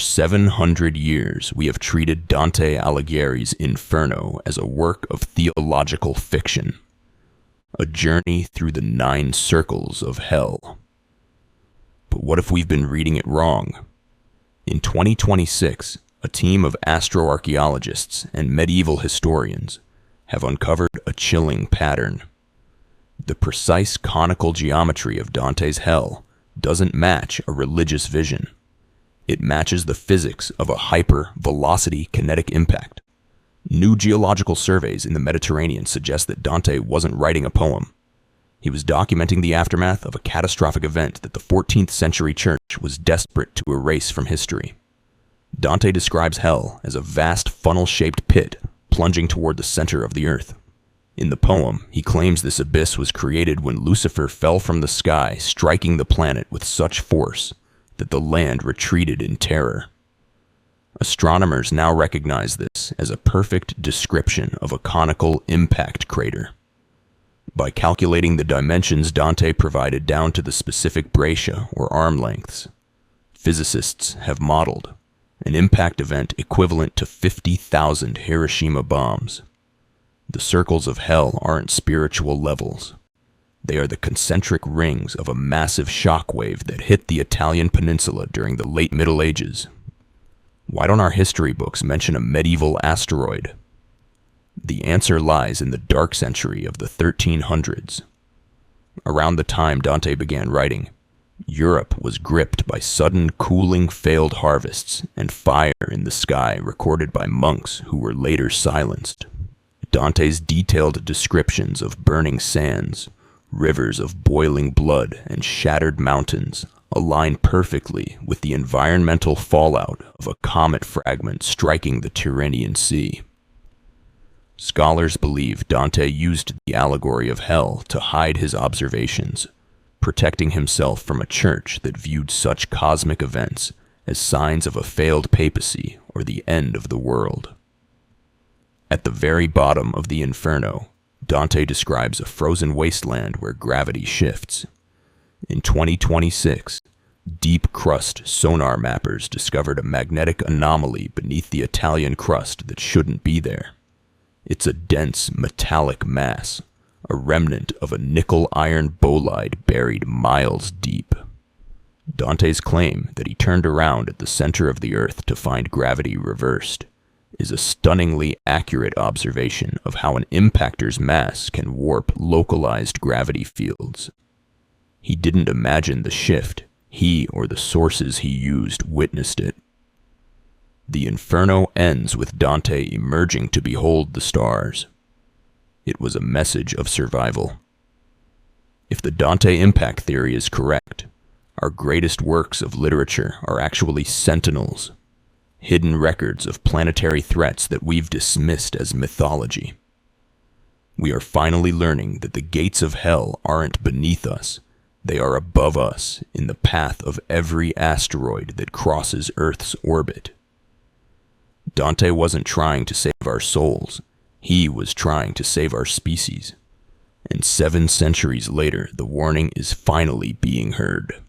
700 years, we have treated Dante Alighieri's Inferno as a work of theological fiction, a journey through the 9 circles of hell. But what if we've been reading it wrong? In 2026, a team of astro-archaeologists and medieval historians have uncovered a chilling pattern. The precise conical geometry of Dante's hell doesn't match a religious vision. It matches the physics of a hyper-velocity kinetic impact. New geological surveys in the Mediterranean suggest that Dante wasn't writing a poem. He was documenting the aftermath of a catastrophic event that the 14th century church was desperate to erase from history. Dante describes hell as a vast funnel-shaped pit plunging toward the center of the earth. In the poem, he claims this abyss was created when Lucifer fell from the sky, striking the planet with such force that the land retreated in terror. Astronomers now recognize this as a perfect description of a conical impact crater. By calculating the dimensions Dante provided down to the specific breccia or arm lengths, physicists have modeled an impact event equivalent to 50,000 Hiroshima bombs. The circles of hell aren't spiritual levels. They are the concentric rings of a massive shock wave that hit the Italian peninsula during the late Middle Ages. Why don't our history books mention a medieval asteroid? The answer lies in the dark century of the 1300s. Around the time Dante began writing, Europe was gripped by sudden cooling failed harvests and fire in the sky recorded by monks who were later silenced. Dante's detailed descriptions of burning sands, rivers of boiling blood, and shattered mountains align perfectly with the environmental fallout of a comet fragment striking the Tyrrhenian Sea. Scholars believe Dante used the allegory of hell to hide his observations, protecting himself from a church that viewed such cosmic events as signs of a failed papacy or the end of the world. At the very bottom of the Inferno, Dante describes a frozen wasteland where gravity shifts. In 2026, deep crust sonar mappers discovered a magnetic anomaly beneath the Italian crust that shouldn't be there. It's a dense metallic mass, a remnant of a nickel-iron bolide buried miles deep. Dante's claim that he turned around at the center of the Earth to find gravity reversed is a stunningly accurate observation of how an impactor's mass can warp localized gravity fields. He didn't imagine the shift. He or the sources he used witnessed it. The Inferno ends with Dante emerging to behold the stars. It was a message of survival. If the Dante impact theory is correct, our greatest works of literature are actually sentinels, hidden records of planetary threats that we've dismissed as mythology. We are finally learning that the gates of hell aren't beneath us. They are above us in the path of every asteroid that crosses Earth's orbit. Dante wasn't trying to save our souls. He was trying to save our species. And 7 centuries later, the warning is finally being heard.